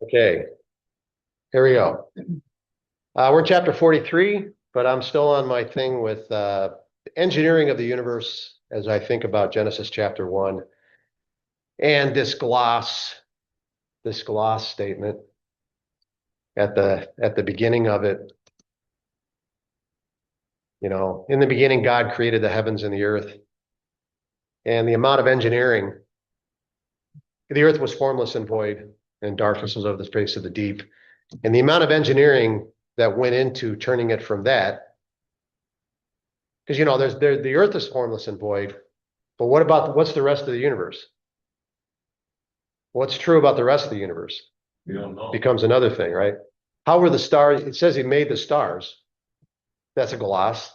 Okay, here we go. We're in chapter 43, but I'm still on my thing with engineering of the universe as I think about Genesis chapter 1 and this gloss statement at the beginning of it. You know, in the beginning, God created the heavens and the earth, and the amount of engineering. The earth was formless and void, and darkness was over the face of the deep. And the amount of engineering that went into turning it from that, because the earth is formless and void, but what's the rest of the universe? What's true about the rest of the universe We don't know. becomes another thing, right? How were the stars? It says he made the stars. That's a gloss,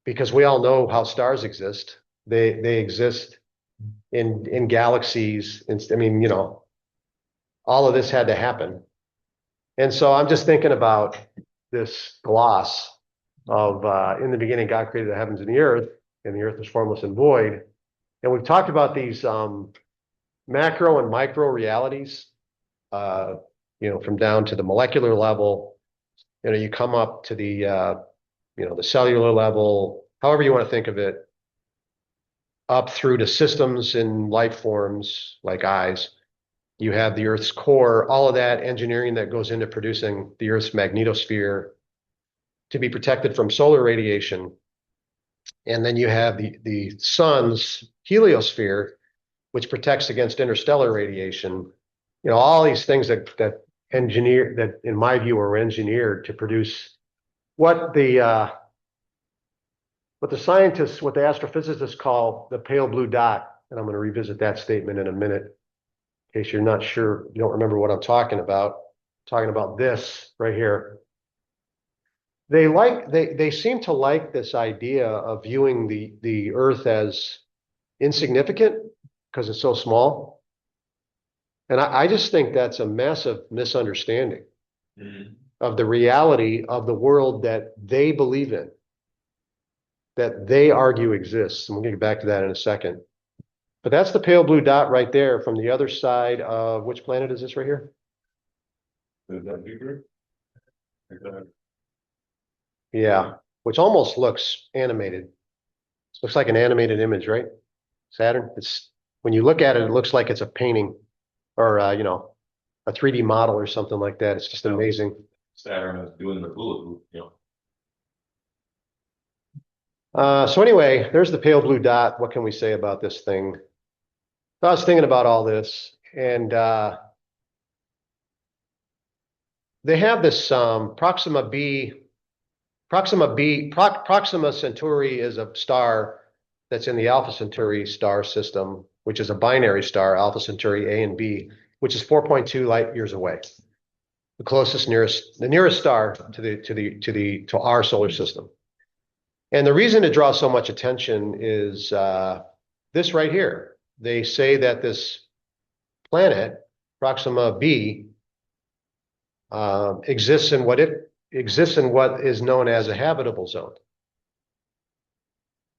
because we all know how stars exist. They exist in galaxies. I mean, all of this had to happen. And so I'm just thinking about this gloss of in the beginning, God created the heavens and the earth was formless and void. And we've talked about these macro and micro realities, from down to the molecular level. You come up to the cellular level, however you want to think of it, up through to systems in life forms like eyes. You have the Earth's core, all of that engineering that goes into producing the Earth's magnetosphere to be protected from solar radiation. And then you have the sun's heliosphere, which protects against interstellar radiation. All these things that in my view are engineered to produce what the scientists, what the astrophysicists call the pale blue dot. And I'm going to revisit that statement in a minute, in case you're not sure, you don't remember what I'm talking about. I'm talking about this right here. They seem to like this idea of viewing the Earth as insignificant because it's so small. And I just think that's a massive misunderstanding of the reality of the world that they believe in, that they argue exists. And we'll get back to that in a second. But that's the pale blue dot right there from the other side of, which planet is this right here? Is that Jupiter? Yeah, which almost looks animated. Looks like an animated image, right? Saturn. When you look at it, it looks like it's a painting or a 3D model or something like that. It's just amazing. Saturn is doing the bullet loop, So anyway, there's the pale blue dot. What can we say about this thing? So I was thinking about all this, and they have this Proxima Centauri is a star that's in the Alpha Centauri star system, which is a binary star, Alpha Centauri A and B, which is 4.2 light years away. The nearest star to our solar system. And the reason it draws so much attention is this right here. They say that this planet, Proxima B, exists in what is known as a habitable zone.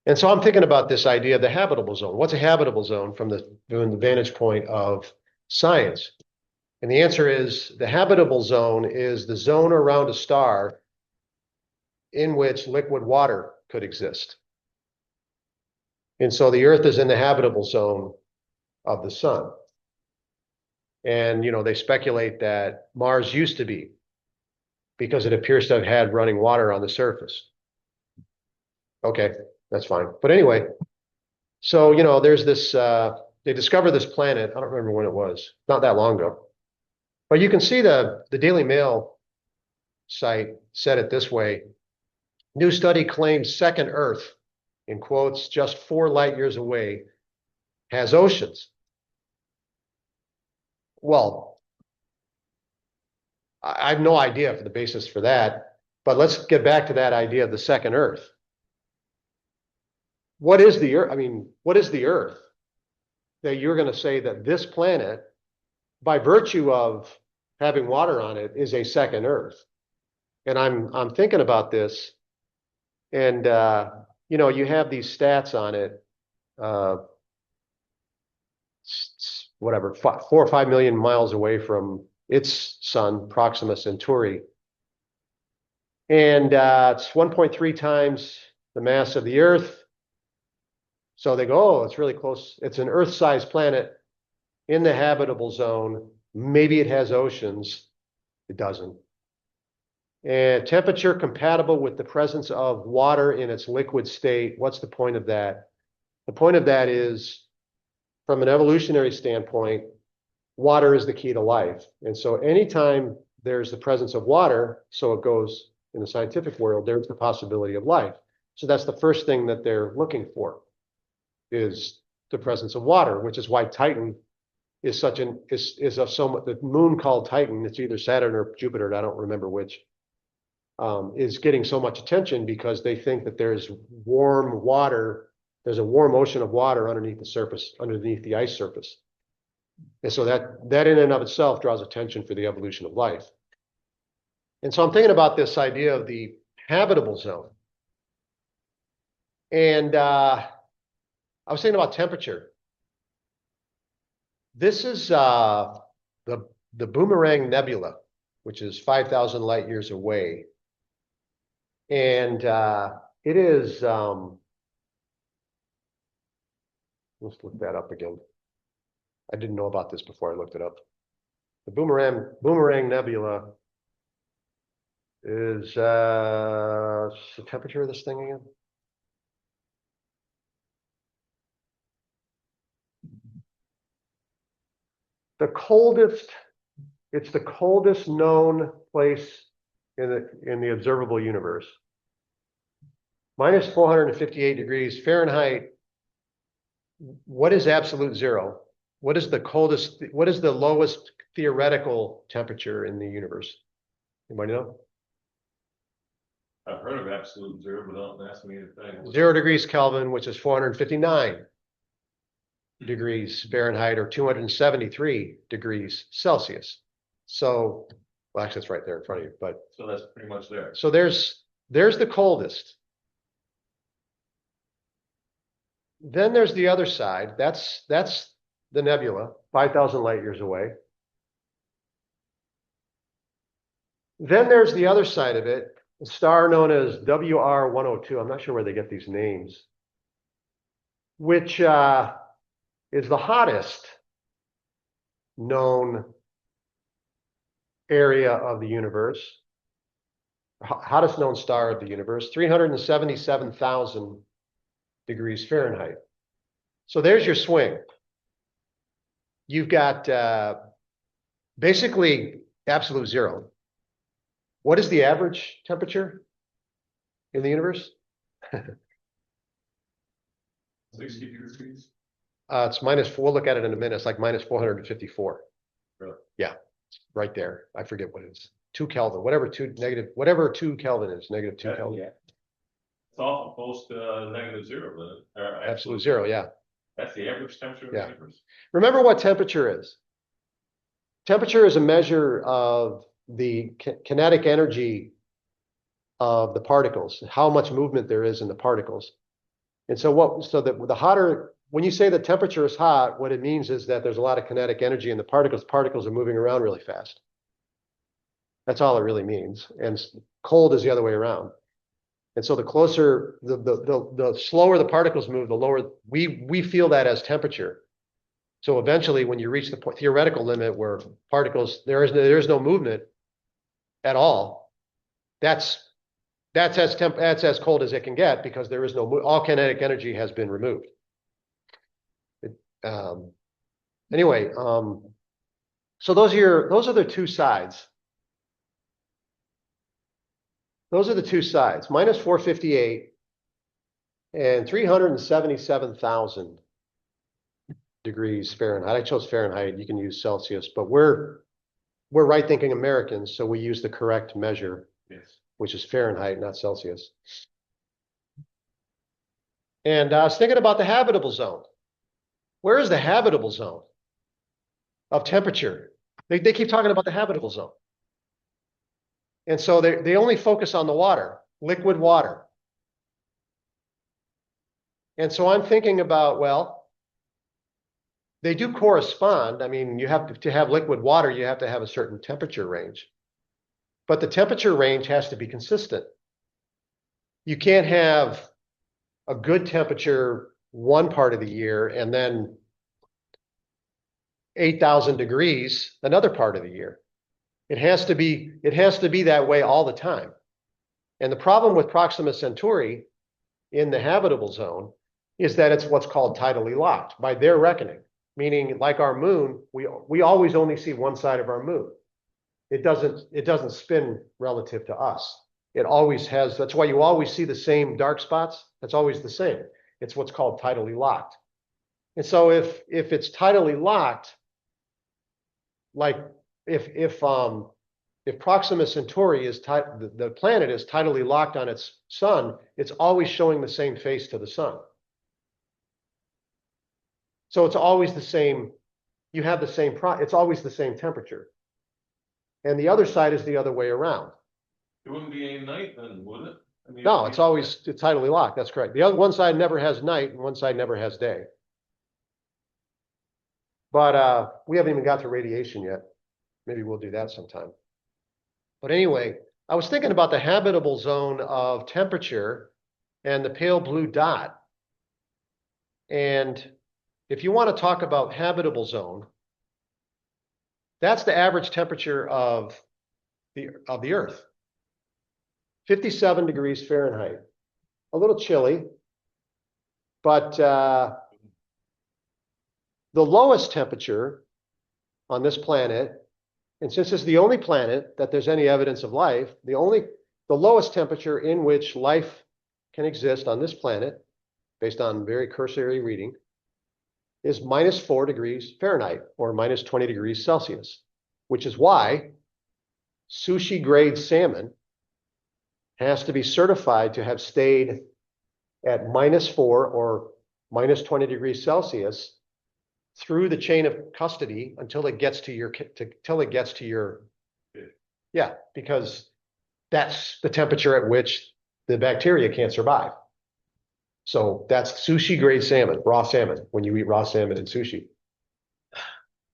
And so I'm thinking about this idea of the habitable zone. What's a habitable zone from the vantage point of science? And the answer is the habitable zone is the zone around a star in which liquid water could exist. And so the Earth is in the habitable zone of the sun. And, they speculate that Mars used to be, because it appears to have had running water on the surface. Okay, that's fine. But anyway, so, there's this, they discovered this planet. I don't remember when it was, not that long ago. But you can see the Daily Mail site said it this way. New study claims second Earth, in quotes, just 4 light years away, has oceans. Well, I have no idea for the basis for that, but let's get back to that idea of the second Earth. What is the Earth? I mean, what is the Earth that you're going to say that this planet, by virtue of having water on it, is a second Earth? And I'm thinking about this, and you have these stats on it, whatever, 4 or 5 million miles away from its sun, Proxima Centauri. And it's 1.3 times the mass of the Earth. So they go, oh, it's really close. It's an Earth-sized planet in the habitable zone. Maybe it has oceans. It doesn't. And temperature compatible with the presence of water in its liquid state. What's the point of that? The point of that is, from an evolutionary standpoint, water is the key to life. And so anytime there's the presence of water, so it goes in the scientific world, there's the possibility of life. So that's the first thing that they're looking for, is the presence of water, which is why Titan is such an is of so much, the moon called Titan, it's either Saturn or Jupiter, I don't remember which, is getting so much attention because they think that there's warm water, there's a warm ocean of water underneath the surface, underneath the ice surface. And so that in and of itself draws attention for the evolution of life. And so I'm thinking about this idea of the habitable zone. And I was thinking about temperature. This is the Boomerang Nebula, which is 5,000 light years away. And it is, let's look that up again. I didn't know about this before I looked it up. The Boomerang Nebula is the temperature of this thing again? The coldest, it's the coldest known place in the observable universe. Minus 458 degrees Fahrenheit. What is absolute zero? What is the coldest, what is the lowest theoretical temperature in the universe? Anybody know? I've heard of absolute zero, but don't ask me anything. 0 degrees Kelvin, which is 459 degrees Fahrenheit, or 273 degrees Celsius. So, well, actually, it's right there in front of you, but. So that's pretty much there. So there's the coldest. Then there's the other side. That's the nebula, 5,000 light years away. Then there's the other side of it, a star known as WR102. I'm not sure where they get these names, which is the hottest known area of the universe, hottest known star of the universe, 377,000 degrees Fahrenheit. So there's your swing. You've got basically absolute zero. What is the average temperature in the universe? 60 degrees. It's minus, we'll look at it in a minute. It's like minus 454. Really? Yeah, it's right there. I forget what it is. 2 Kelvin, whatever 2 Kelvin is, negative 2 Kelvin. Yeah. It's awful close to negative zero, but Absolute zero, yeah. That's the average temperature of the universe. Remember what temperature is. Temperature is a measure of the kinetic energy of the particles, how much movement there is in the particles. And so the hotter, when you say the temperature is hot, what it means is that there's a lot of kinetic energy in the particles. Particles are moving around really fast. That's all it really means. And cold is the other way around. And so the closer, the slower the particles move, the lower we feel that as temperature. So eventually, when you reach the theoretical limit where particles, there is no movement at all, that's as cold as it can get, because there is all kinetic energy has been removed. Anyway, so those are the two sides. Those are the two sides, minus 458 and 377,000 degrees Fahrenheit. I chose Fahrenheit, you can use Celsius, but we're right-thinking Americans, so we use the correct measure, Yes. which is Fahrenheit, not Celsius. And I was thinking about the habitable zone. Where is the habitable zone of temperature? They keep talking about the habitable zone. And so they only focus on the water, liquid water. And so I'm thinking about, well, they do correspond. I mean, you have to have liquid water, you have to have a certain temperature range. But the temperature range has to be consistent. You can't have a good temperature one part of the year and then 8,000 degrees another part of the year. It has to be that way all the time. And the problem with Proxima Centauri in the habitable zone is that it's what's called tidally locked by their reckoning. Meaning, like our moon, we always only see one side of our moon. It doesn't spin relative to us. It always has, that's why you always see the same dark spots. That's always the same. It's what's called tidally locked. And so if it's tidally locked, like if Proxima Centauri is the planet is tidally locked on its sun, it's always showing the same face to the sun. So it's always the same, you have the same, it's always the same temperature. And the other side is the other way around. It wouldn't be a night then, would it? I mean, No, it's always tidally locked. That's correct. The other one side never has night and one side never has day. But we haven't even got to radiation yet. Maybe we'll do that sometime. But anyway, I was thinking about the habitable zone of temperature and the pale blue dot. And if you want to talk about habitable zone, that's the average temperature of the Earth. 57 degrees Fahrenheit. A little chilly, but the lowest temperature on this planet, and since it's the only planet that there's any evidence of life, the lowest temperature in which life can exist on this planet, based on very cursory reading, is -4 degrees Fahrenheit or -20 degrees Celsius, which is why sushi grade salmon has to be certified to have stayed at -4 or -20 degrees Celsius through the chain of custody until it gets to your, yeah, because that's the temperature at which the bacteria can't survive. So that's sushi grade salmon, raw salmon, when you eat raw salmon in sushi.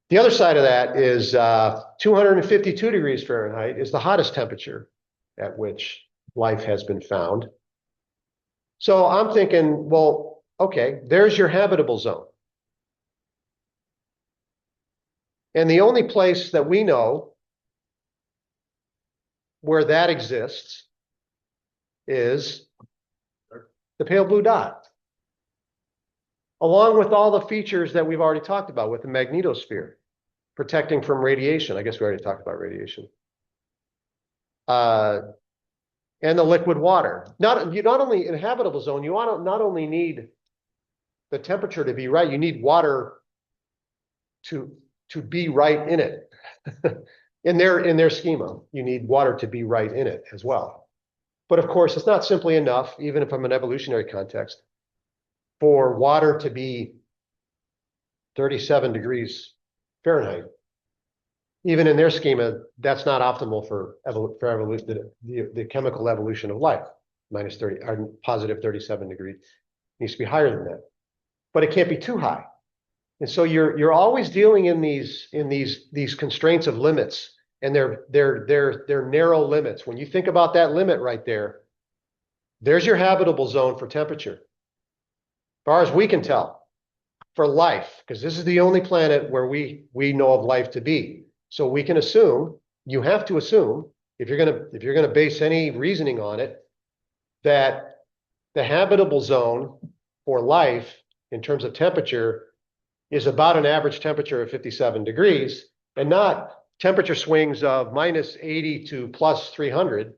The other side of that is 252 degrees Fahrenheit is the hottest temperature at which life has been found. So I'm thinking, well, okay, there's your habitable zone. And the only place that we know where that exists is the pale blue dot, along with all the features that we've already talked about with the magnetosphere, protecting from radiation. I guess we already talked about radiation. And the liquid water. Not only in a habitable zone, you not only need the temperature to be right, you need water to be right in it. in their schema, you need water to be right in it as well. But of course, it's not simply enough, even if I'm an evolutionary context, for water to be 37 degrees Fahrenheit. Even in their schema, that's not optimal for evolution, the chemical evolution of life. -30 or +37 degrees needs to be higher than that, but it can't be too high. And so you're always dealing in these constraints of limits, and they're narrow limits. When you think about that limit right there, there's your habitable zone for temperature, as far as we can tell, for life, because this is the only planet where we know of life to be. So we can assume, you have to assume, if you're gonna base any reasoning on it, that the habitable zone for life in terms of temperature is about an average temperature of 57 degrees, and not temperature swings of -80 to +300,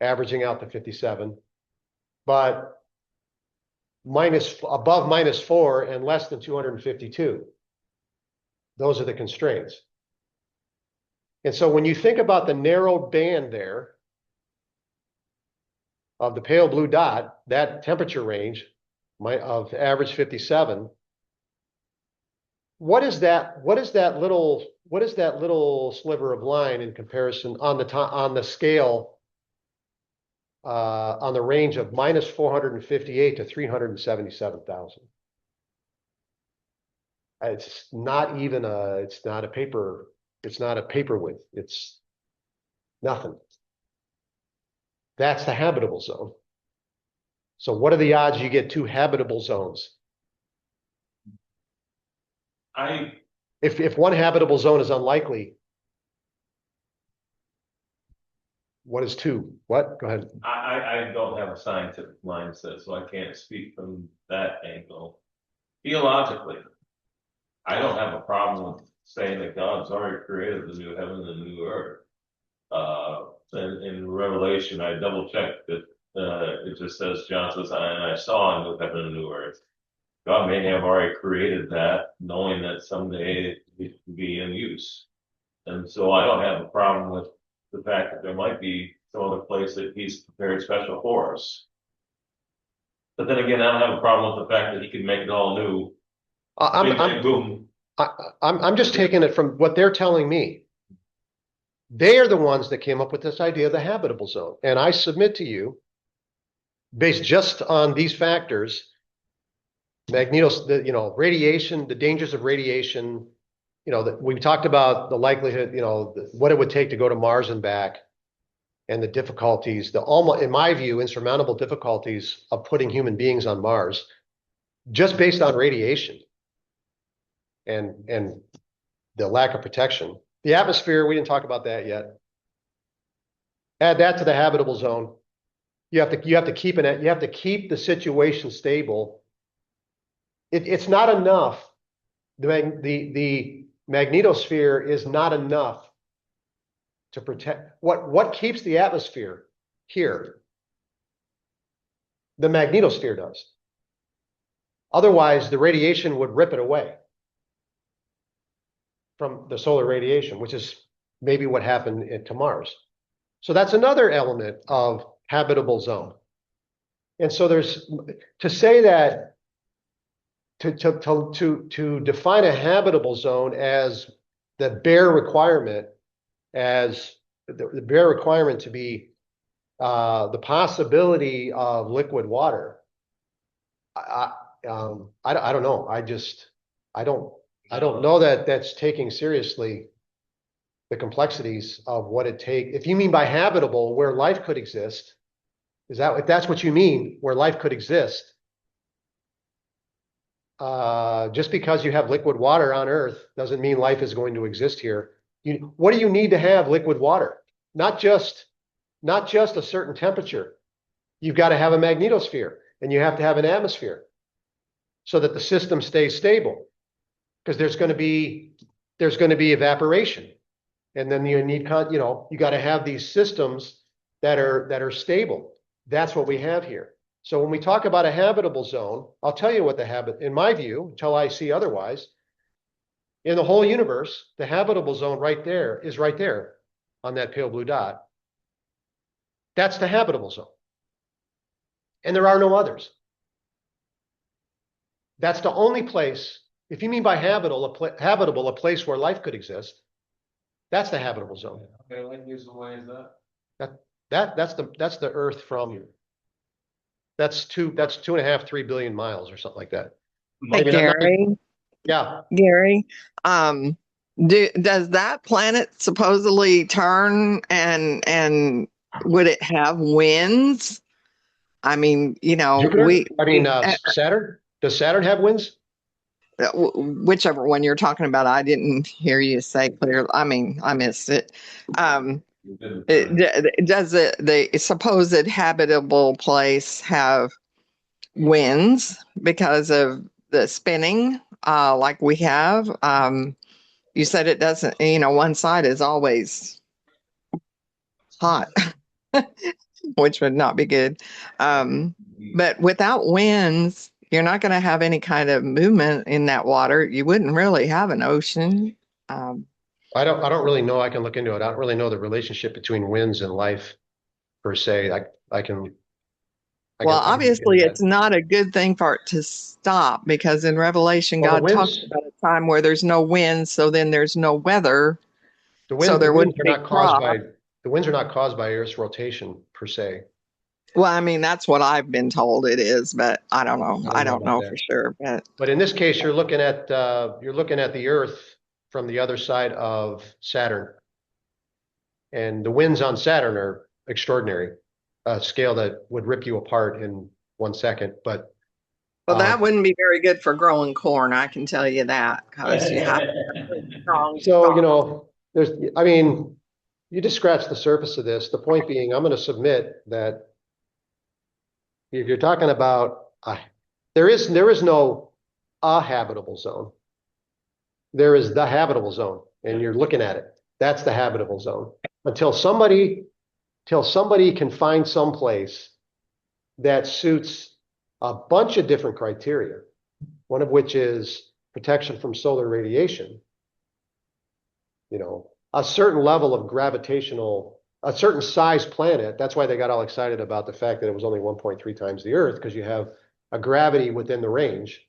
averaging out to 57, but above -4 and less than 252. Those are the constraints. And so when you think about the narrow band there of the pale blue dot, that temperature range of average 57, what is that little sliver of line in comparison on the scale on the range of -458 to 377,000? It's not even it's not a paper width. It's nothing. That's the habitable zone. So what are the odds you get two habitable zones? If one habitable zone is unlikely, what is two? What? Go ahead. I don't have a scientific mindset, so I can't speak from that angle. Theologically, I don't have a problem with saying that God's already created the new heaven and the new earth. And in Revelation, I double checked that it just says, John says, and I saw a new heaven and a new earth. God may have already created that, knowing that someday it will be in use. And so I don't have a problem with the fact that there might be some other place that he's prepared special for us. But then again, I don't have a problem with the fact that he can make it all new. Big bang, boom. I'm just taking it from what they're telling me. They are the ones that came up with this idea of the habitable zone. And I submit to you, based just on these factors, radiation, the dangers of radiation, we talked about the likelihood, what it would take to go to Mars and back, and the difficulties, in my view, insurmountable difficulties of putting human beings on Mars, just based on radiation and the lack of protection. The atmosphere, we didn't talk about that yet. Add that to the habitable zone. You have to keep the situation stable. It's not enough. The magnetosphere is not enough to protect what keeps the atmosphere here. The magnetosphere does. Otherwise, the radiation would rip it away from the solar radiation, which is maybe what happened to Mars. So that's another element of habitable zone. And so to say that to define a habitable zone as the bare requirement, as the bare requirement to be the possibility of liquid water, I don't know. I don't know that that's taking seriously the complexities of what it takes. If you mean by habitable, where life could exist, if that's what you mean, where life could exist, just because you have liquid water on Earth doesn't mean life is going to exist here. What do you need to have liquid water? Not just a certain temperature. You've got to have a magnetosphere, and you have to have an atmosphere so that the system stays stable. Because there's going to be evaporation, and then you need you got to have these systems that are stable. That's what we have here. So when we talk about a habitable zone, I'll tell you what in my view, until I see otherwise, in the whole universe, the habitable zone is right there on that pale blue dot. That's the habitable zone, and there are no others. That's the only place. If you mean by habitable, a place where life could exist, that's the habitable zone. Okay, what years away is that? That's the Earth from. That's 2.5, 3 billion miles or something like that. Hey, Gary. Yeah. Gary, does that planet supposedly turn and would it have winds? I mean, Jupiter? Saturn? Does Saturn have winds? Whichever one you're talking about, I didn't hear you say clearly. I mean, I missed it. Does the supposed habitable place have winds because of the spinning like we have? You said it doesn't, one side is always hot, which would not be good. But without winds, you're not going to have any kind of movement in that water. You wouldn't really have an ocean. I don't really know. I can look into it. I don't really know the relationship between winds and life per se. Obviously it's not a good thing for it to stop, because in Revelation, God talks about a time where there's no wind, so then there's no weather. The winds are not caused by Earth's rotation per se. Well, I mean, that's what I've been told it is, but I don't know. I don't about know that. for sure, but But in this case, you're looking at the Earth from the other side of Saturn. And the winds on Saturn are extraordinary, a scale that would rip you apart in 1 second. But well, that wouldn't be very good for growing corn. I can tell you that because you have strong. so, you know, I mean, you just scratch the surface of this. The point being, I'm going to submit that if you're talking about, there is no a habitable zone. There is the habitable zone, and you're looking at it. That's the habitable zone. Until somebody can find some place that suits a bunch of different criteria, one of which is protection from solar radiation. You know, a certain level of gravitational, a certain size planet. That's why they got all excited about the fact that it was only 1.3 times the Earth, because you have a gravity within the range.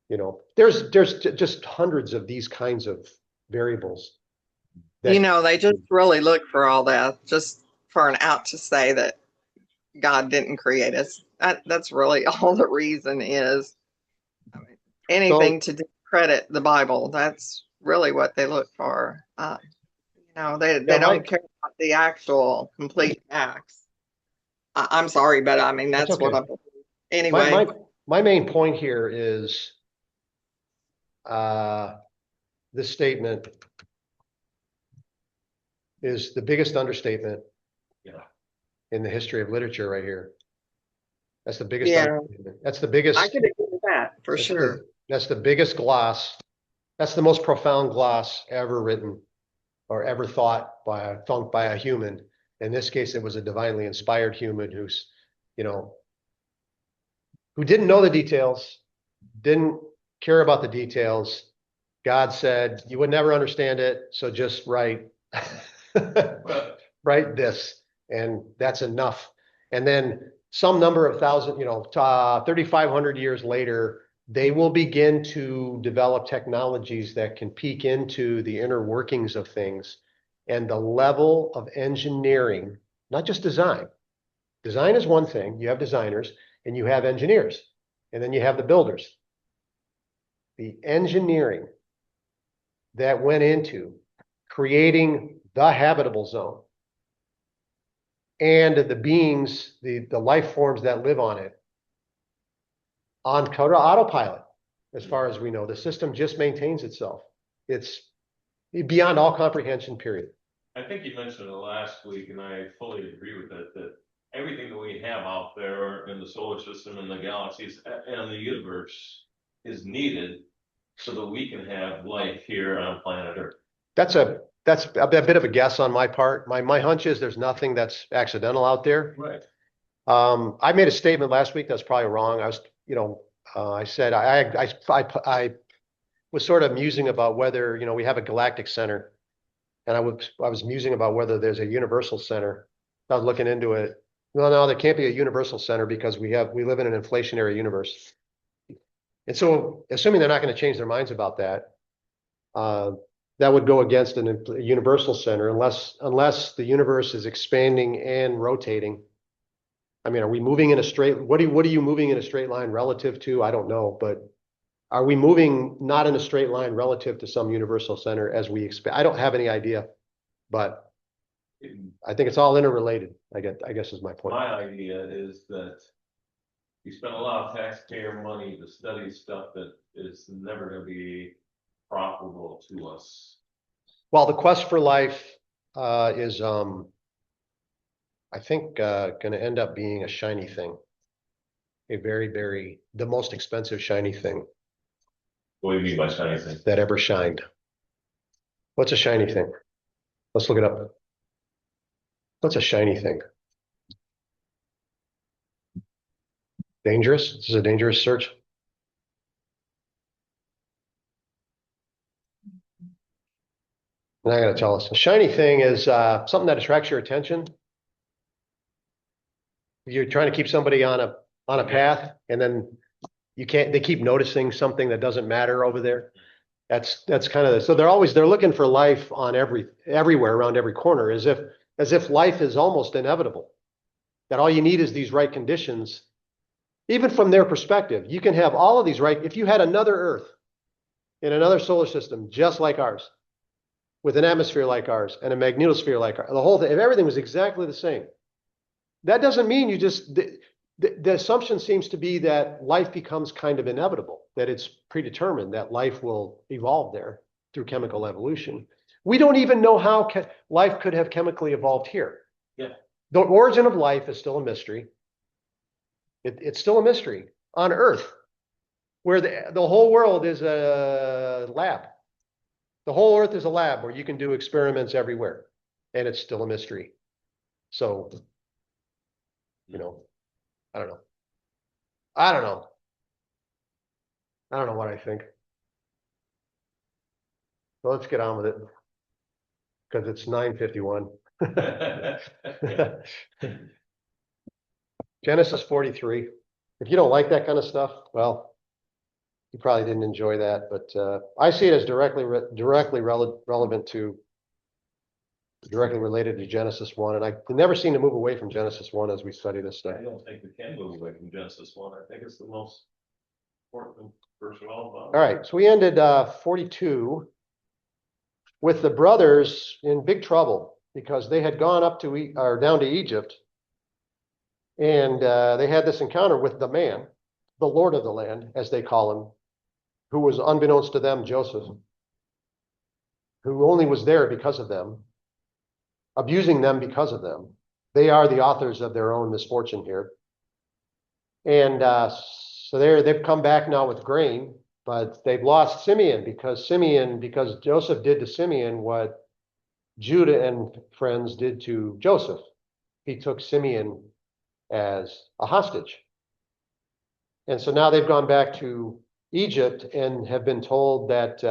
You know, there's just hundreds of these kinds of variables. You know, they just really look for all that just for an out to say that God didn't create us. That's really all the reason is. I mean, anything to discredit the Bible. That's really what they look for. You know, they don't care about the actual complete facts. I'm sorry, but I mean, that's okay. what I'm. Anyway. My main point here is this statement is the biggest understatement in the history of literature right here. That's the biggest understatement. That's the biggest. I could agree with that for sure. That's the biggest gloss. That's the most profound gloss ever written or ever thought by a human. In this case, it was a divinely inspired human who's, you know, who didn't know the details, didn't care about the details. God said, you would never understand it, so just write this, and that's enough. And then some number of thousand, 3,500 years later, they will begin to develop technologies that can peek into the inner workings of things and the level of engineering, not just design. Design is one thing. You have designers and you have engineers, and then you have the builders. The engineering that went into creating the habitable zone and the beings, the life forms that live on it, on autopilot, as far as we know. The system just maintains itself. It's beyond all comprehension, period. I think you mentioned it last week, and I fully agree with it, that everything that we have out there in the solar system and the galaxies and the universe is needed so that we can have life here on planet Earth. That's a bit of a guess on my part. My hunch is there's nothing that's accidental out there. Right. I made a statement last week that's probably wrong. I said I was sort of musing about whether, we have a galactic center, and I was musing about whether there's a universal center. I was looking into it. No, there can't be a universal center because we live in an inflationary universe. And so, assuming they're not going to change their minds about that, that would go against a universal center unless the universe is expanding and rotating. I mean, are we moving in a straight? What are you moving in a straight line relative to? I don't know, but are we moving not in a straight line relative to some universal center as we expand? I don't have any idea, but I think it's all interrelated. I guess is my point. My idea is that you spend a lot of taxpayer money to study stuff that is never going to be profitable to us. Well, the quest for life is, I think, going to end up being a shiny thing. A very, very, the most expensive shiny thing. What do you mean by shiny thing? That ever shined. What's a shiny thing? Let's look it up. What's a shiny thing? Dangerous? This is a dangerous search. Not going to tell us. A shiny thing is something that attracts your attention. You're trying to keep somebody on a path, and then they keep noticing something that doesn't matter over there. That's kind of so they're looking for life on everywhere around every corner, as if life is almost inevitable. That all you need is these right conditions. Even from their perspective, you can have all of these right. If you had another Earth in another solar system, just like ours, with an atmosphere like ours and a magnetosphere like ours, the whole thing, if everything was exactly the same, that doesn't mean you just, the assumption seems to be that life becomes kind of inevitable, that it's predetermined, that life will evolve there through chemical evolution. We don't even know how life could have chemically evolved here. Yeah. The origin of life is still a mystery. It's still a mystery on Earth, where the whole world is a lab. The whole Earth is a lab where you can do experiments everywhere, and it's still a mystery. So, you know, I don't know. I don't know. I don't know what I think. So let's get on with it. Because it's 9:51. Genesis 43. If you don't like that kind of stuff, well, you probably didn't enjoy that, but I see it as directly related to Genesis 1, and I never seem to move away from Genesis 1 as we study this stuff. I don't think we can move away from Genesis 1. I think it's the most important verse of all. All right, so we ended 42 with the brothers in big trouble because they had gone up to or down to Egypt, and they had this encounter with the man, the Lord of the land, as they call him, who was unbeknownst to them, Joseph, who only was there because of them, abusing them because of them. They are the authors of their own misfortune here. And so they've come back now with grain, but they've lost Simeon because Joseph did to Simeon what Judah and friends did to Joseph. He took Simeon as a hostage. And so now they've gone back to Egypt and have been told that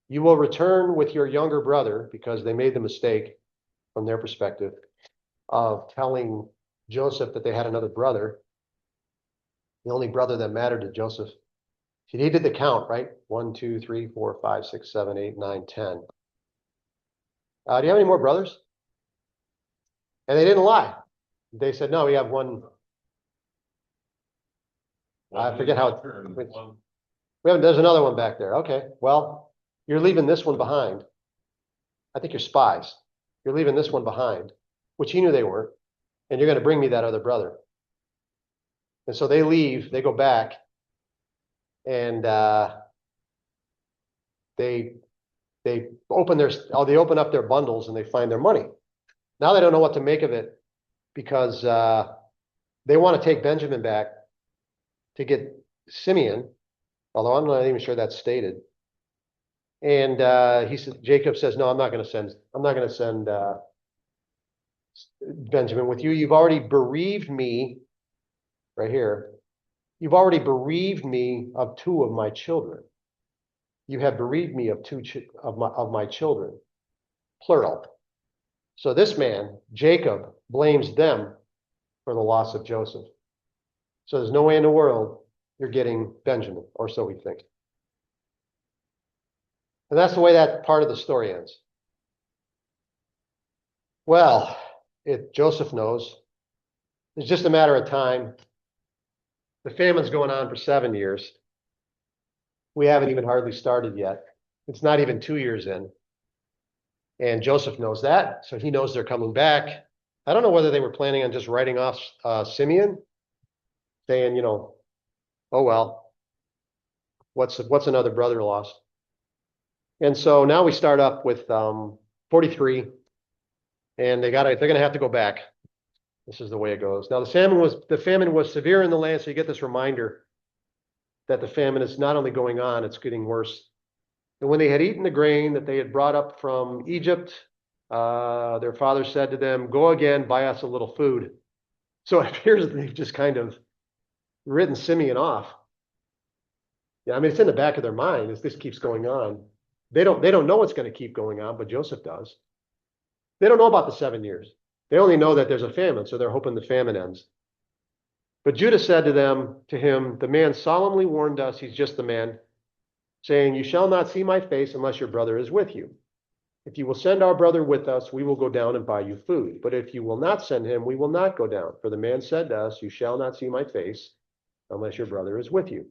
you will return with your younger brother, because they made the mistake from their perspective of telling Joseph that they had another brother, the only brother that mattered to Joseph. He did the count, right? 1, 2, 3, 4, 5, 6, 7, 8, 9, 10. Do you have any more brothers? And they didn't lie. They said, no, we have one. I forget how there's another one back there. Okay, well, you're leaving this one behind. I think you're spies. You're leaving this one behind, which he knew they were, and you're going to bring me that other brother. And so they leave, they go back, and they open up their bundles and they find their money. Now they don't know what to make of it, because they want to take Benjamin back to get Simeon, although I'm not even sure that's stated. And Jacob says, no, I'm not going to send Benjamin with you. You've already bereaved me, right here. You've already bereaved me of 2 of my children. You have bereaved me of 2 of my children, plural. So this man, Jacob, blames them for the loss of Joseph. So there's no way in the world you're getting Benjamin, or so we think. And that's the way that part of the story ends. Well, Joseph knows. It's just a matter of time. The famine's going on for 7 years. We haven't even hardly started yet. It's not even 2 years in. And Joseph knows that, so he knows they're coming back. I don't know whether they were planning on just writing off Simeon, saying, oh well, what's another brother lost? And so now we start up with 43, and they're going to have to go back. This is the way it goes. Now the famine was severe in the land, so you get this reminder that the famine is not only going on, it's getting worse. And when they had eaten the grain that they had brought up from Egypt, their father said to them, go again, buy us a little food. So it appears that they've just kind of written Simeon off. Yeah, I mean, it's in the back of their mind as this keeps going on. They don't know it's going to keep going on, but Joseph does. They don't know about the 7 years. They only know that there's a famine, so they're hoping the famine ends. But Judah said to him, the man solemnly warned us, he's just the man, saying, you shall not see my face unless your brother is with you. If you will send our brother with us, we will go down and buy you food. But if you will not send him, we will not go down. For the man said to us, you shall not see my face unless your brother is with you.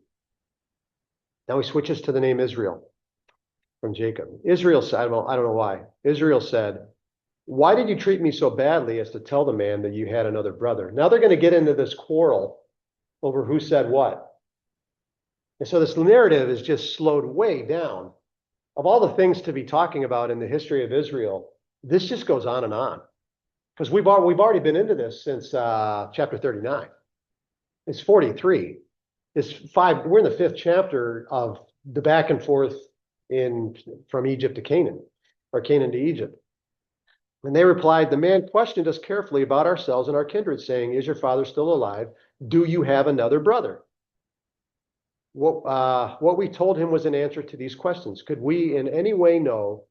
Now he switches to the name Israel from Jacob. Israel said, I don't know why. Israel said, why did you treat me so badly as to tell the man that you had another brother? Now they're going to get into this quarrel over who said what. And so this narrative is just slowed way down. Of all the things to be talking about in the history of Israel, this just goes on and on. Because we've already been into this since chapter 39. It's 43. We're in the 5th chapter of the back and forth from Egypt to Canaan, or Canaan to Egypt. And they replied, the man questioned us carefully about ourselves and our kindred, saying, is your father still alive? Do you have another brother? What we told him was an answer to these questions. Could we in any way know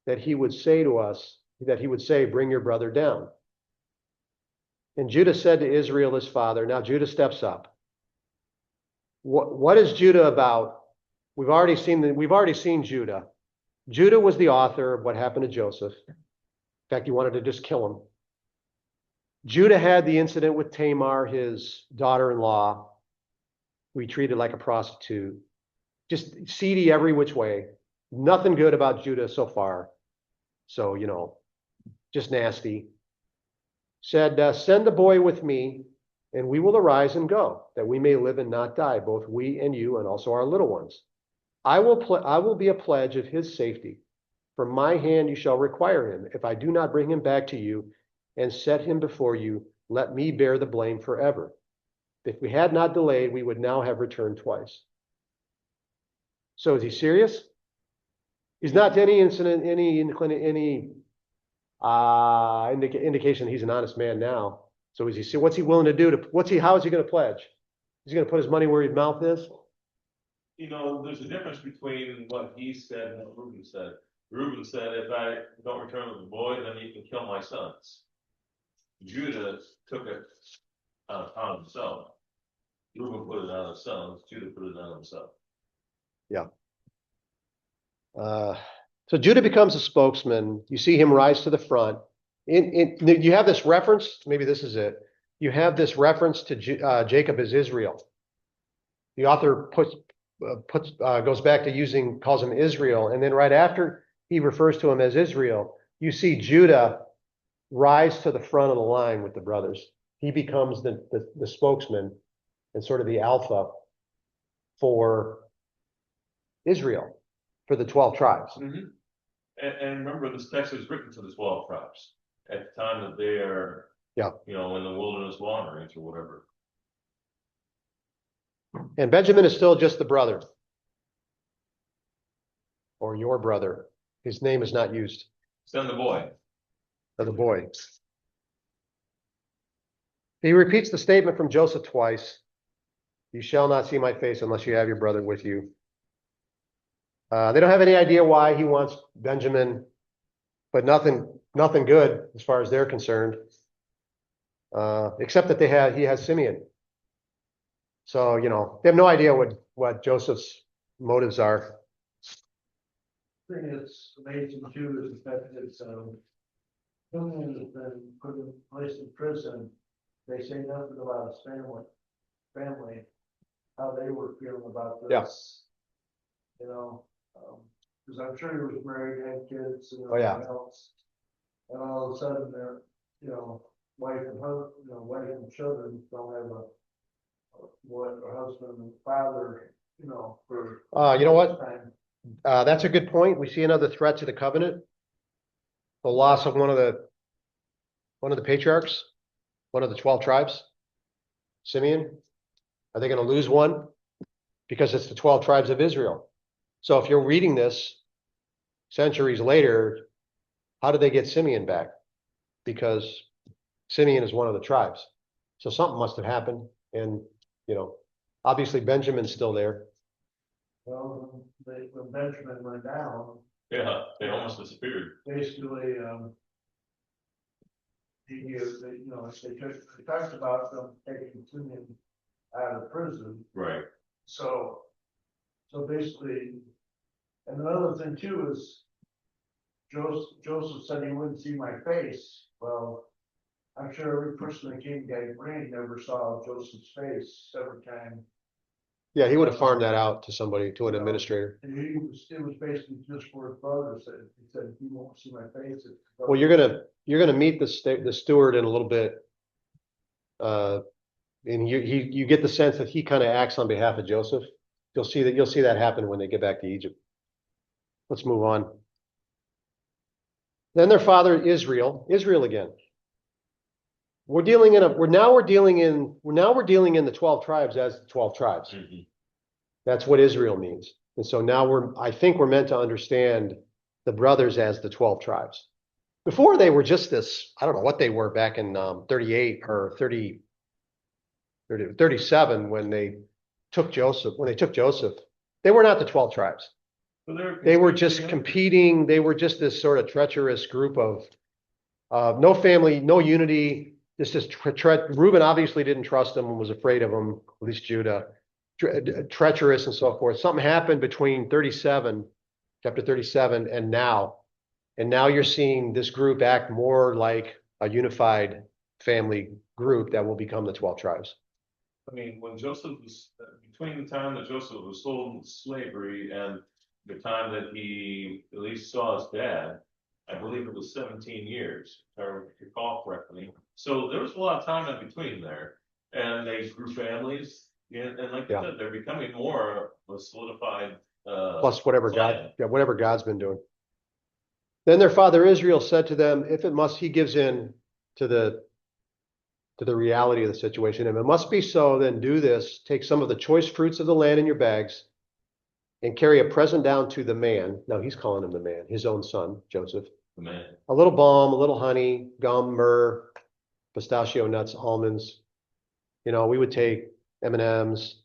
that he would say to us, bring your brother down? And Judah said to Israel, his father, now Judah steps up. What is Judah about? We've already seen Judah. Judah was the author of what happened to Joseph. In fact, he wanted to just kill him. Judah had the incident with Tamar, his daughter-in-law. We treated like a prostitute, just seedy every which way. Nothing good about Judah so far. So, just nasty. Said, send the boy with me, and we will arise and go, that we may live and not die, both we and you, and also our little ones. I will be a pledge of his safety. From my hand you shall require him. If I do not bring him back to you and set him before you, let me bear the blame forever. If we had not delayed, we would now have returned twice. So is he serious? He's not to any incident, any indication he's an honest man now. So is he? What's he willing to do? How is he going to pledge? He's going to put his money where his mouth is. There's a difference between what he said and what Reuben said. Reuben said, if I don't return with the boy, then you can kill my sons. Judah took it on himself. Reuben put it on his sons. Judah put it on himself. Yeah. So Judah becomes a spokesman. You see him rise to the front. You have this reference. Maybe this is it. You have this reference to Jacob as Israel. The author goes back to calls him Israel, and then right after he refers to him as Israel, you see Judah rise to the front of the line with the brothers. He becomes the spokesman and sort of the alpha for Israel, for the 12 tribes. Mm-hmm. And remember, this text was written to the 12 tribes at the time that they are, in the wilderness wanderings or whatever. And Benjamin is still just the brother, or your brother. His name is not used. Send the boy. Of the boy. He repeats the statement from Joseph twice. You shall not see my face unless you have your brother with you. They don't have any idea why he wants Benjamin, but nothing good as far as they're concerned, except that he has Simeon. So, they have no idea what Joseph's motives are. I think it's amazing too is the fact that Simeon has been placed in prison. They say nothing about his family, how they were feeling about this. Because I'm sure he was married, had kids, and everything else. And all of a sudden, their, wife and children don't have a husband and father, for. You know what? Time. That's a good point. We see another threat to the covenant. The loss of one of the patriarchs, one of the 12 tribes, Simeon. Are they going to lose one? Because it's the 12 tribes of Israel. So if you're reading this centuries later, how do they get Simeon back? Because Simeon is one of the tribes. So something must have happened. And, obviously Benjamin's still there. Well, when Benjamin went down. Yeah, they almost disappeared. Basically, they talked about them taking Simeon out of prison. Right. So basically, and another thing too is Joseph said he wouldn't see my face. Well, I'm sure every person that came to Guy Brain never saw Joseph's face every time. Yeah, he would have farmed that out to somebody, to an administrator. And it was basically just for his brother said, he said, you won't see my face. Well, you're gonna meet the steward in a little bit. And you get the sense that he kind of acts on behalf of Joseph. You'll see that happen when they get back to Egypt. Let's move on. Then their father Israel again. We're now dealing in the 12 tribes as the 12 tribes. Mhm. That's what Israel means. And so now I think we're meant to understand the brothers as the 12 tribes. Before they were just this, I don't know what they were back in 38 or 37 when they took Joseph. They were not the 12 tribes. So They were just competing. They were just this sort of treacherous group of no family, no unity. Reuben obviously didn't trust them and was afraid of them, at least Judah. Treacherous and so forth. Something happened between chapter 37 and now. And now you're seeing this group act more like a unified family group that will become the 12 tribes. I mean, when Joseph was, between the time that Joseph was sold into slavery and the time that he at least saw his dad, I believe it was 17 years, if I recall correctly. So there was a lot of time in between there. And they grew families. And like you said, they're becoming more of a solidified Plus whatever clan. whatever God's been doing. Then their father Israel said to them, if it must, he gives in to the reality of the situation. If it must be so, then do this. Take some of the choice fruits of the land in your bags and carry a present down to the man. Now he's calling him the man, his own son, Joseph. The man. A little balm, a little honey, gum, myrrh, pistachio nuts, almonds. We would take M&Ms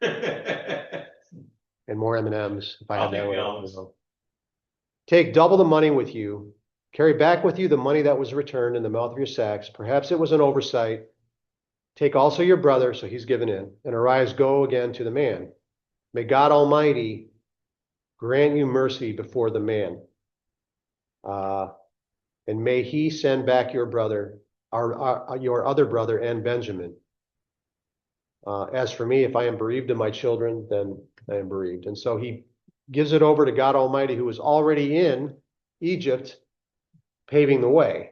and more M&Ms if I had that way. Take double the money with you. Carry back with you the money that was returned in the mouth of your sacks. Perhaps it was an oversight. Take also your brother, so he's given in, and arise, go again to the man. May God Almighty grant you mercy before the man. And may he send back your brother, your other brother and Benjamin. As for me, if I am bereaved of my children, then I am bereaved. And so he gives it over to God Almighty, who is already in Egypt, paving the way.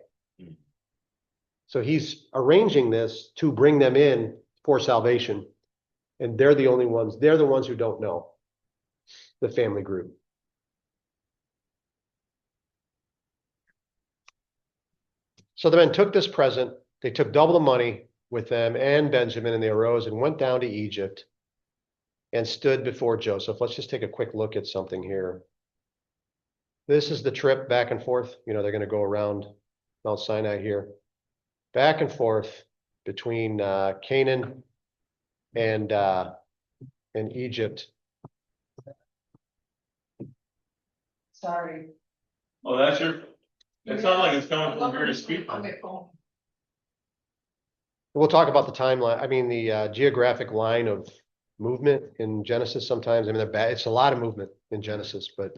So he's arranging this to bring them in for salvation. And they're the ones who don't know the family group. So the men took this present. They took double the money with them and Benjamin, and they arose and went down to Egypt and stood before Joseph. Let's just take a quick look at something here. This is the trip back and forth. They're going to go around Mount Sinai here, back and forth between Canaan and Egypt. Sorry. Oh, that's your. It sounds like it's coming from various people. We'll talk about the timeline. I mean, the geographic line of movement in Genesis sometimes. I mean, it's a lot of movement in Genesis, but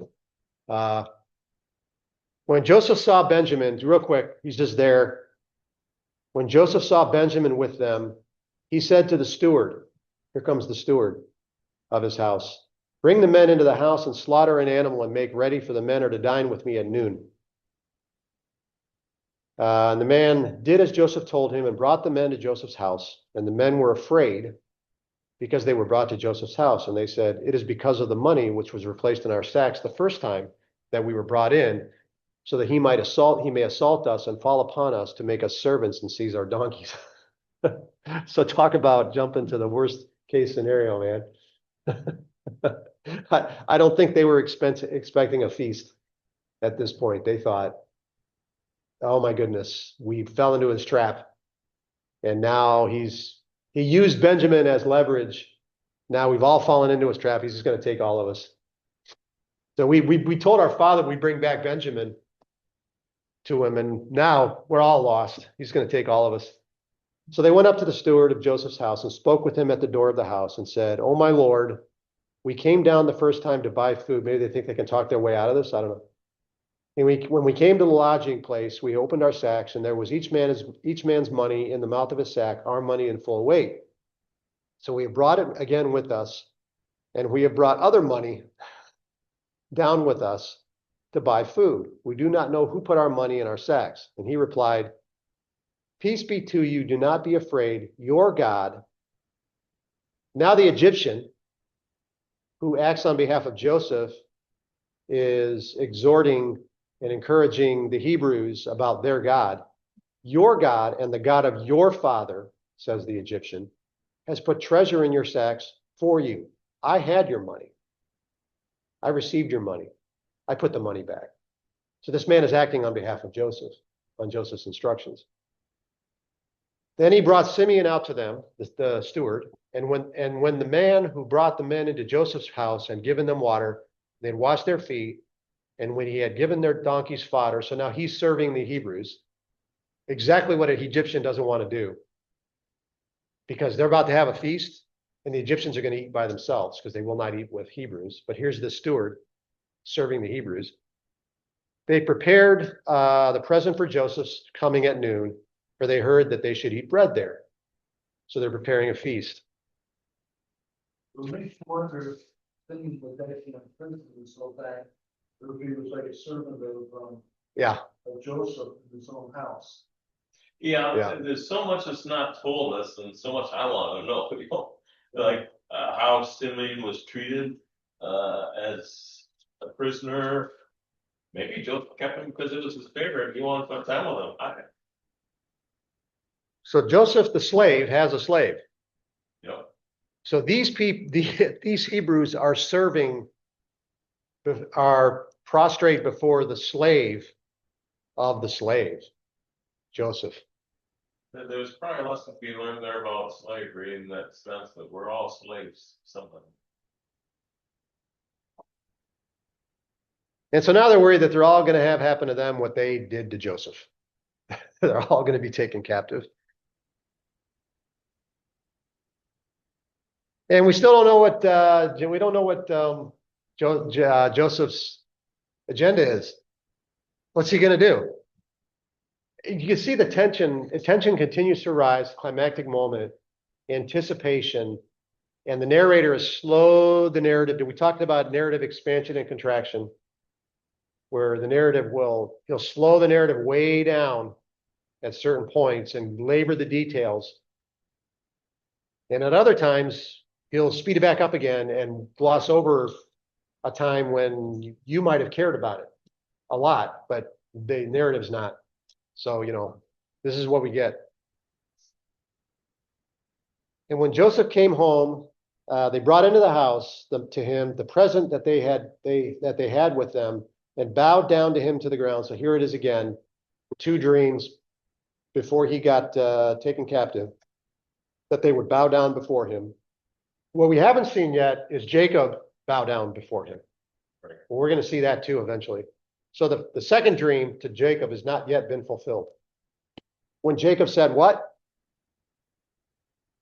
when Joseph saw Benjamin, real quick, he's just there. When Joseph saw Benjamin with them, he said to the steward, here comes the steward of his house, bring the men into the house and slaughter an animal and make ready, for the men are to dine with me at noon. And the man did as Joseph told him and brought the men to Joseph's house. And the men were afraid because they were brought to Joseph's house. And they said, it is because of the money which was replaced in our sacks the first time that we were brought in, so that he may assault us and fall upon us to make us servants and seize our donkeys. So talk about jumping to the worst case scenario, man. I don't think they were expecting a feast at this point. They thought, oh my goodness, we fell into his trap. And now he used Benjamin as leverage. Now we've all fallen into his trap. He's just going to take all of us. So we told our father we'd bring back Benjamin to him, and now we're all lost. He's going to take all of us. So they went up to the steward of Joseph's house and spoke with him at the door of the house and said, oh my Lord, we came down the first time to buy food. Maybe they think they can talk their way out of this. I don't know. And when we came to the lodging place, we opened our sacks, and there was each man's money in the mouth of his sack, our money in full weight. So we have brought it again with us, and we have brought other money down with us to buy food. We do not know who put our money in our sacks. And he replied, peace be to you, do not be afraid, your God. Now the Egyptian, who acts on behalf of Joseph, is exhorting and encouraging the Hebrews about their God. Your God and the God of your father, says the Egyptian, has put treasure in your sacks for you. I had your money. I received your money. I put the money back. So this man is acting on behalf of Joseph, on Joseph's instructions. Then he brought Simeon out to them, the steward, and when the man who brought the men into Joseph's house had given them water, they'd washed their feet, and when he had given their donkeys fodder, so now he's serving the Hebrews, exactly what an Egyptian doesn't want to do, because they're about to have a feast, and the Egyptians are going to eat by themselves because they will not eat with Hebrews. But here's the steward serving the Hebrews. They prepared the present for Joseph's coming at noon, for they heard that they should eat bread there. So they're preparing a feast. It makes you wonder if things were actually in prison so that he was like a servant Yeah, of Joseph in his own house. Yeah, there's so much that's not told us, and so much I want to know. You know, like how Simeon was treated as a prisoner. Maybe Joseph kept him because it was his favorite. He wanted to spend time with him. so Joseph the slave has a slave. Yep. So these Hebrews are are prostrate before the slave of the slave, Joseph. There's probably a lesson to be learned there about slavery in that sense that we're all slaves. Something. And so now they're worried that they're all going to have happen to them what they did to Joseph. They're all going to be taken captive. And we still don't know what Joseph's agenda is. What's he going to do? You can see the tension continues to rise, climactic moment, anticipation, and the narrator has slowed the narrative. We talked about narrative expansion and contraction, where the narrative he'll slow the narrative way down at certain points and labor the details. And at other times, he'll speed it back up again and gloss over a time when you might have cared about it a lot, but the narrative's not. So, this is what we get. And when Joseph came home, they brought into the house to him the present that they had with them, and bowed down to him to the ground. So here it is again, 2 dreams before he got taken captive, that they would bow down before him. What we haven't seen yet is Jacob bow down before him. Right. Well, we're going to see that too eventually. So the second dream to Jacob has not yet been fulfilled. When Jacob said what?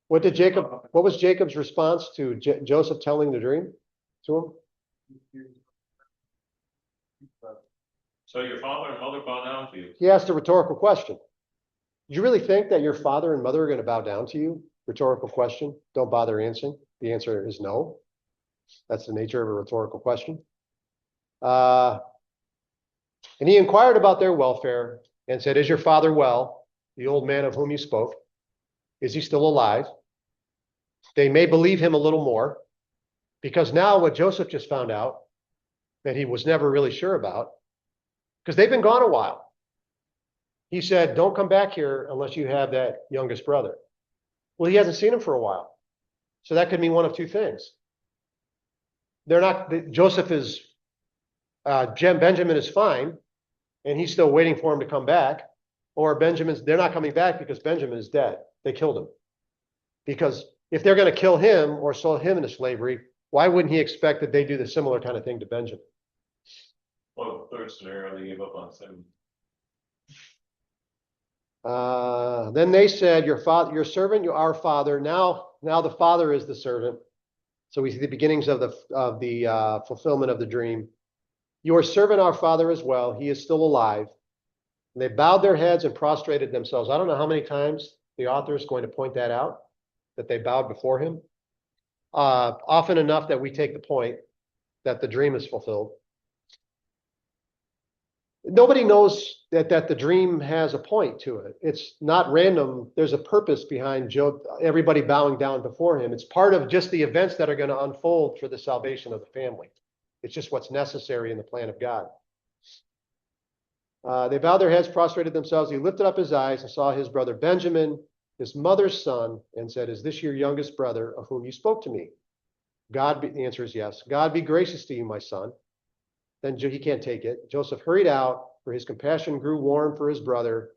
What was Jacob's response to Joseph telling the dream to him? So your father and mother bow down to you. He asked a rhetorical question. Do you really think that your father and mother are going to bow down to you? Rhetorical question. Don't bother answering. The answer is no. That's the nature of a rhetorical question. And he inquired about their welfare and said, is your father well? The old man of whom you spoke. Is he still alive? They may believe him a little more, because now what Joseph just found out that he was never really sure about, because they've been gone a while. He said, don't come back here unless you have that youngest brother. Well, he hasn't seen him for a while. So that could mean one of 2 things. Joseph is, Benjamin is fine, and he's still waiting for him to come back. Or they're not coming back because Benjamin is dead. They killed him. Because if they're going to kill him or sell him into slavery, why wouldn't he expect that they do the similar kind of thing to Benjamin? Well, the third scenario, they gave up on Simeon. Then they said, your servant, our father. Now the father is the servant. So we see the beginnings of the fulfillment of the dream. You are serving our father as well. He is still alive. And they bowed their heads and prostrated themselves. I don't know how many times the author is going to point that out, that they bowed before him. Often enough that we take the point that the dream is fulfilled. Nobody knows that the dream has a point to it. It's not random. There's a purpose behind everybody bowing down before him. It's part of just the events that are going to unfold for the salvation of the family. It's just what's necessary in the plan of God. They bowed their heads, prostrated themselves. He lifted up his eyes and saw his brother Benjamin, his mother's son, and said, "Is this your youngest brother of whom you spoke to me?" The answer is yes. "God be gracious to you, my son." Then he can't take it. Joseph hurried out, for his compassion grew warm for his brother.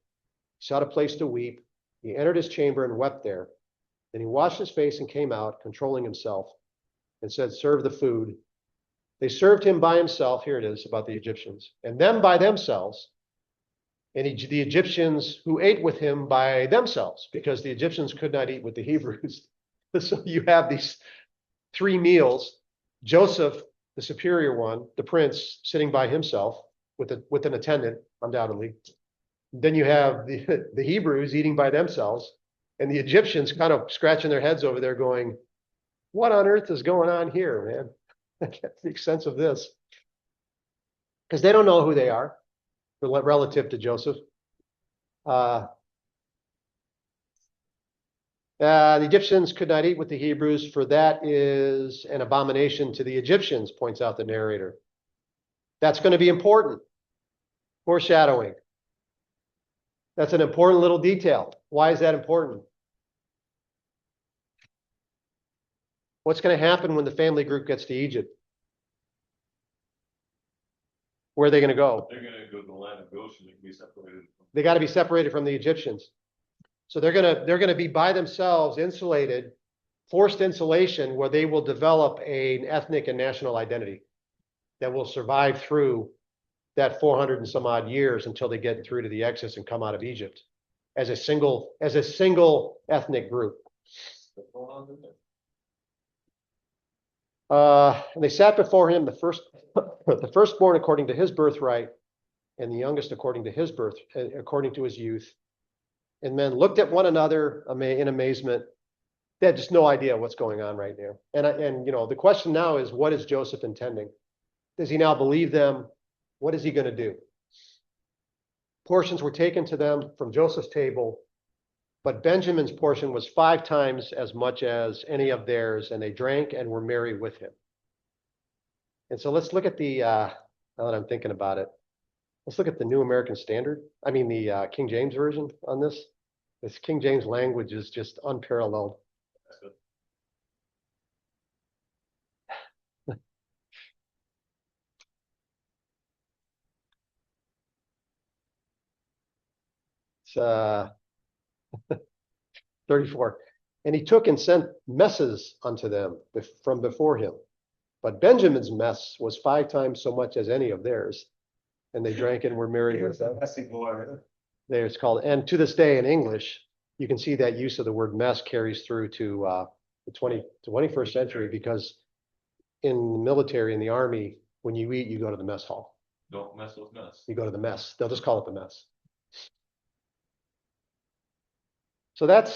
He sought a place to weep. He entered his chamber and wept there. Then he washed his face and came out, controlling himself, and said, "Serve the food." They served him by himself. Here it is about the Egyptians. And them by themselves. And the Egyptians who ate with him by themselves, because the Egyptians could not eat with the Hebrews. So you have these 3 meals. Joseph, the superior one, the prince, sitting by himself with an attendant, undoubtedly. Then you have the Hebrews eating by themselves, and the Egyptians kind of scratching their heads over there going, "What on earth is going on here, man? I can't make sense of this." Because they don't know who they are relative to Joseph. The Egyptians could not eat with the Hebrews, for that is an abomination to the Egyptians, points out the narrator. That's going to be important. Foreshadowing. That's an important little detail. Why is that important? What's going to happen when the family group gets to Egypt? Where are they going to go? They're gonna go to the land of Goshen and be separated. They got to be separated from the Egyptians. So they're gonna be by themselves, insulated, forced insulation, where they will develop an ethnic and national identity that will survive through that 400 and some odd years until they get through to the Exodus and come out of Egypt as a single ethnic group. And they sat before him, the firstborn according to his birthright, and the youngest according to his according to his youth. And men looked at one another in amazement. They had just no idea what's going on right now. And you know, the question now is, what is Joseph intending? Does he now believe them? What is he going to do? Portions were taken to them from Joseph's table, but Benjamin's portion was 5 times as much as any of theirs, and they drank and were merry with him. And so let's look at now that I'm thinking about it, let's look at the New American Standard. I mean, the King James Version on this. This King James language is just unparalleled. It's 34. And he took and sent messes unto them from before him. But Benjamin's mess was 5 times so much as any of theirs. And they drank and were merry with them. It's called, and to this day in English, you can see that use of the word mess carries through to the 21st century, because in the military, in the army, when you eat, you go to the mess hall. Don't mess with mess. You go to the mess. They'll just call it the mess. So that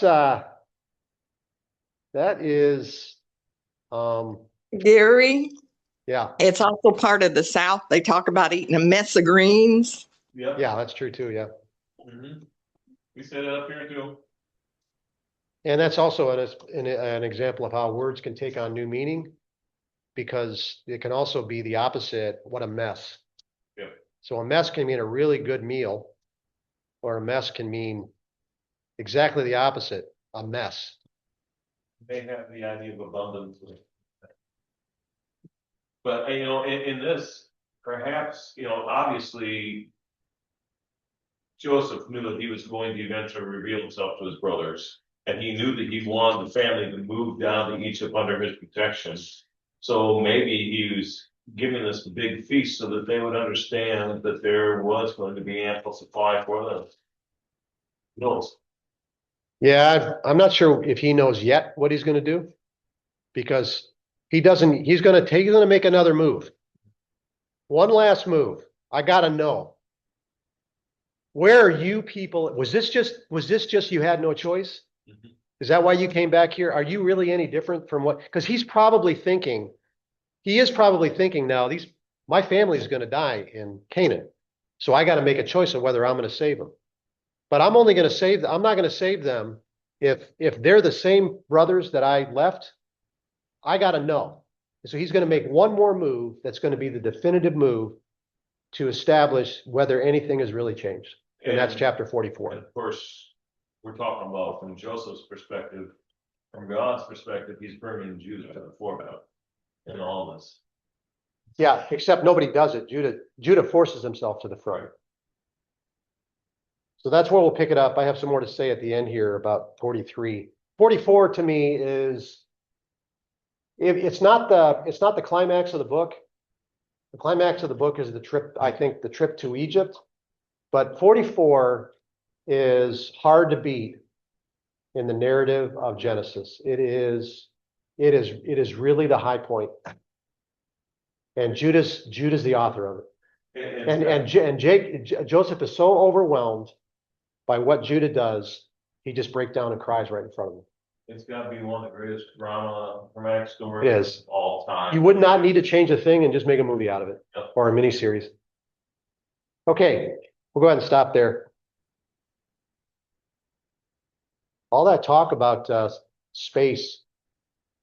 is Gary, yeah, it's also part of the South. They talk about eating a mess of greens. Yep. yeah, that's true too, yeah. We said it up here too. And that's also an example of how words can take on new meaning, because it can also be the opposite. What a mess. Yeah. So a mess can mean a really good meal, or a mess can mean exactly the opposite, a mess. They have the idea of abundance. But, you know, in this, perhaps, you know, obviously, Joseph knew that he was going to eventually reveal himself to his brothers. And he knew that he wanted the family to move down to Egypt under his protection. So maybe he was giving this big feast so that they would understand that there was going to be ample supply for them. Who knows? Yeah, I'm not sure if he knows yet what he's going to do, because he's going to make another move. One last move. I gotta know. Where are you people? Was this just you had no choice? Mhm. Is that why you came back here? Are you really any different from what? Because he is probably thinking now, my family's gonna die in Canaan. So I gotta make a choice of whether I'm gonna save them. But I'm only gonna I'm not gonna save them if they're the same brothers that I left. I gotta know. So he's gonna make one more move that's gonna be the definitive move to establish whether anything has really changed. And that's chapter And 44. of course, we're talking about from Joseph's perspective, from God's perspective, he's bringing Judah to the foreground in all this. Yeah, except nobody does it. Judah forces himself to the front. So that's where we'll pick it up. I have some more to say at the end here about 43. 44 to me is it's not the climax of the book. The climax of the book is the trip, I think, the trip to Egypt. But 44 is hard to beat in the narrative of Genesis. It is really the high point. And Judah's the author of it. And Joseph is so overwhelmed by what Judah does, he just breaks down and cries right in front of him. It's gotta be one of the greatest dramatic It stories is. of all time. You would not need to change a thing and just make a movie out of it Yep. or a miniseries. Okay, we'll go ahead and stop there. All that talk about space,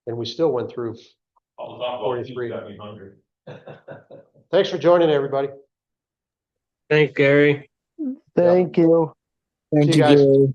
and we still went through. I'll talk about 43. got me hungry. Thanks for joining, everybody. Thanks, Gary. Thank you. See Thank you you, guys. Gary.